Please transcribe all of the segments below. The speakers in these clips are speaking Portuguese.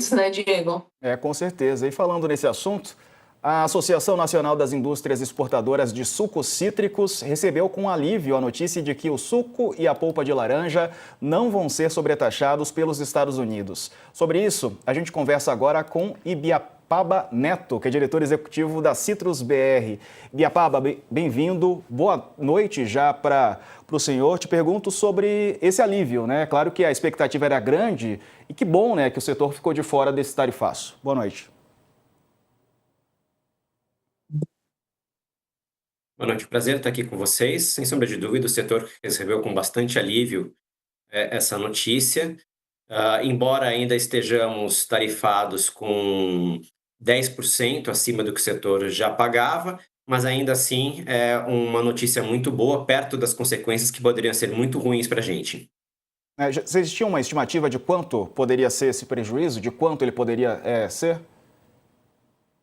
isso, né, Diego? Com certeza. E falando nesse assunto, a Associação Nacional das Indústrias Exportadoras de Sucos Cítricos recebeu com alívio a notícia de que o suco e a polpa de laranja não vão ser sobretaxados pelos Estados Unidos. Sobre isso, a gente conversa agora com Ibiapaba Neto, que é diretor executivo da Citrus BR. Ibiapaba, bem-vindo. Boa noite já para o senhor. Te pergunto sobre esse alívio, né? Claro que a expectativa era grande e que bom, né, que o setor ficou de fora desse tarifaço. Boa noite. Boa noite, prazer estar aqui com vocês. Sem sombra de dúvida, o setor recebeu com bastante alívio essa notícia. Embora ainda estejamos tarifados com 10% acima do que o setor já pagava, mas ainda assim é uma notícia muito boa, perto das consequências que poderiam ser muito ruins para a gente. Já existia uma estimativa de quanto poderia ser esse prejuízo, de quanto ele poderia ser?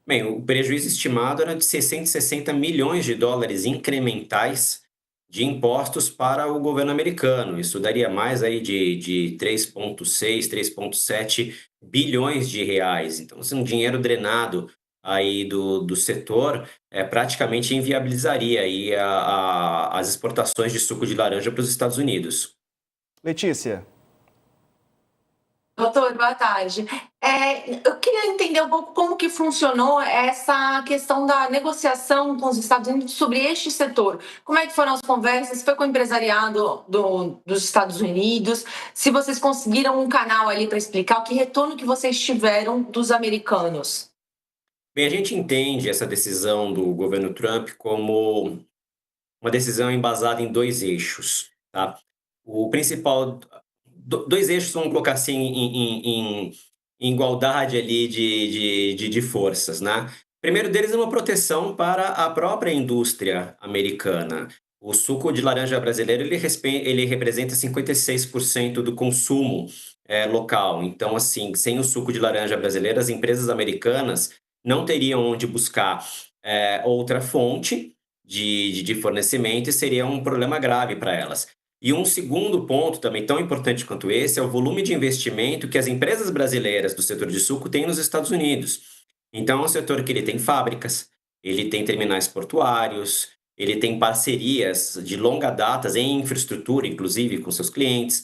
Bem, o prejuízo estimado era de 660 milhões de dólares incrementais de impostos para o governo americano. Isso daria mais aí de 3,6, 3,7 bilhões de reais. Então, assim, um dinheiro drenado aí do setor praticamente inviabilizaria aí as exportações de suco de laranja para os Estados Unidos. Letícia. Doutor, boa tarde. Eu queria entender um pouco como que funcionou essa questão da negociação com os Estados Unidos sobre este setor. Como é que foram as conversas? Foi com o empresariado dos Estados Unidos? Se vocês conseguiram um canal ali para explicar o que retorno que vocês tiveram dos americanos? Bem, a gente entende essa decisão do governo Trump como uma decisão embasada em dois eixos, tá? O principal, dois eixos, vamos colocar assim, em igualdade ali de forças, né? O primeiro deles é uma proteção para a própria indústria americana. O suco de laranja brasileiro, ele representa 56% do consumo local. Então, assim, sem o suco de laranja brasileiro, as empresas americanas não teriam onde buscar outra fonte de fornecimento e seria um problema grave para elas. E um segundo ponto, também tão importante quanto esse, é o volume de investimento que as empresas brasileiras do setor de suco têm nos Estados Unidos. Então, é um setor que ele tem fábricas, ele tem terminais portuários, ele tem parcerias de longa data em infraestrutura, inclusive, com seus clientes,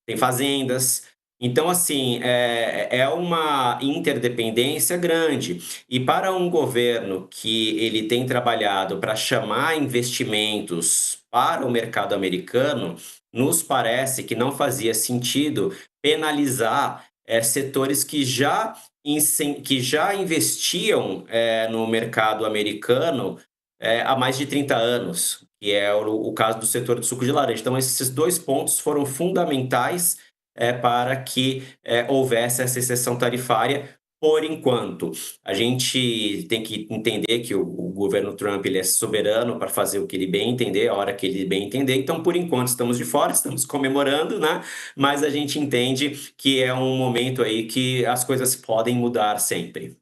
tem fazendas. Então, assim, é uma interdependência grande. E para um governo que ele tem trabalhado para chamar investimentos para o mercado americano, nos parece que não fazia sentido penalizar setores que já investiam no mercado americano há mais de 30 anos, que é o caso do setor do suco de laranja. Então, esses dois pontos foram fundamentais para que houvesse essa exceção tarifária por enquanto. A gente tem que entender que o governo Trump ele é soberano para fazer o que ele bem entender, a hora que ele bem entender. Então, por enquanto, estamos de fora, estamos comemorando, né? Mas a gente entende que é um momento aí que as coisas podem mudar sempre.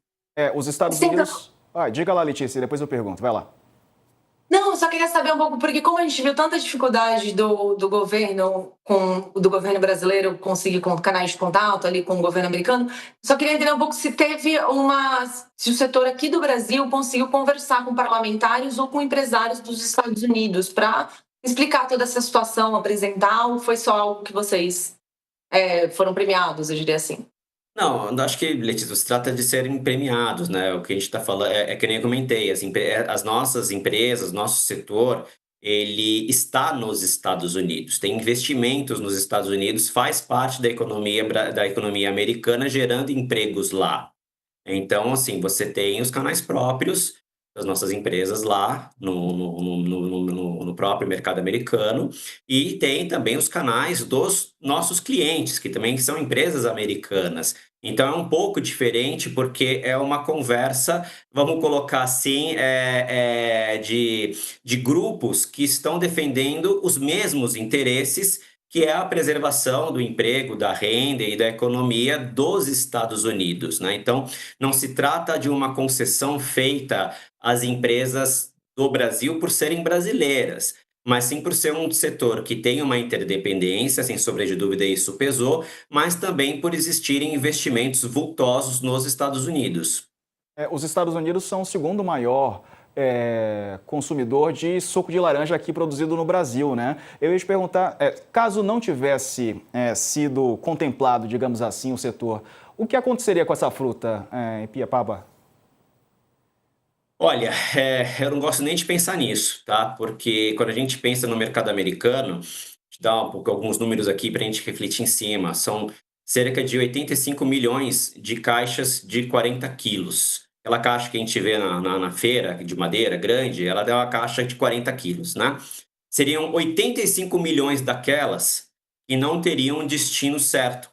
Os Estados Unidos... diga lá, Letícia, depois eu pergunto. Vai lá. Não, eu só queria saber um pouco, porque como a gente viu tanta dificuldade do governo brasileiro conseguir com canais de contato ali com o governo americano, só queria entender um pouco se se o setor aqui do Brasil conseguiu conversar com parlamentares ou com empresários dos Estados Unidos para explicar toda essa situação, apresentar, ou foi só algo que vocês foram premiados, eu diria assim? Não, eu acho que, Letícia, se trata de serem premiados, né? O que a gente está falando é que nem eu comentei, as nossas empresas, nosso setor, ele está nos Estados Unidos, tem investimentos nos Estados Unidos, faz parte da economia americana, gerando empregos lá. Então, assim, você tem os canais próprios das nossas empresas lá no próprio mercado americano e tem também os canais dos nossos clientes, que também são empresas americanas. Então, é um pouco diferente porque é uma conversa, vamos colocar assim, de grupos que estão defendendo os mesmos interesses, que é a preservação do emprego, da renda e da economia dos Estados Unidos, né? Então, não se trata de uma concessão feita às empresas do Brasil por serem brasileiras. mas sim por ser um setor que tem uma interdependência, sem sombra de dúvida isso pesou, mas também por existirem investimentos vultosos nos Estados Unidos. Os Estados Unidos são o segundo maior consumidor de suco de laranja aqui produzido no Brasil, né? Eu ia te perguntar, caso não tivesse sido contemplado, digamos assim, o setor, o que aconteceria com essa fruta em Piapaba? Olha, eu não gosto nem de pensar nisso, tá? Porque quando a gente pensa no mercado americano, te dar alguns números aqui para a gente refletir em cima, são cerca de 85 milhões de caixas de 40 quilos. Aquela caixa que a gente vê na feira de madeira grande, ela é uma caixa de 40 quilos, né? Seriam 85 milhões daquelas que não teriam um destino certo,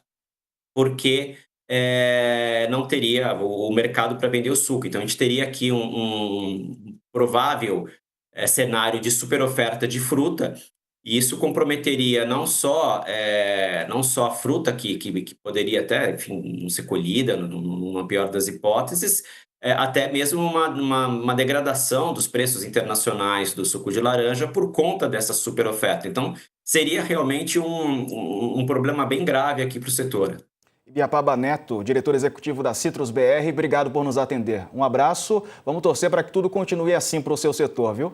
porque não teria o mercado para vender o suco. Então, a gente teria aqui um provável cenário de superoferta de fruta, e isso comprometeria não só a fruta que poderia até, enfim, não ser colhida, numa pior das hipóteses, até mesmo uma degradação dos preços internacionais do suco de laranja por conta dessa superoferta. Então, seria realmente um problema bem grave aqui para o setor. Ibiapaba Neto, diretor executivo da Citrus BR, obrigado por nos atender. Um abraço, vamos torcer para que tudo continue assim para o seu setor, viu?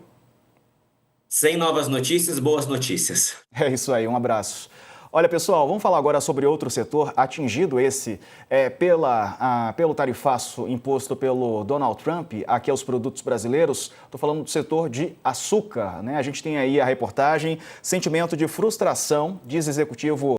Sem novas notícias, boas notícias. É isso aí, um abraço. Olha, pessoal, vamos falar agora sobre outro setor atingido pelo tarifaço imposto pelo Donald Trump aqui aos produtos brasileiros. Estou falando do setor de açúcar, né? A gente tem aí a reportagem, sentimento de frustração, diz executivo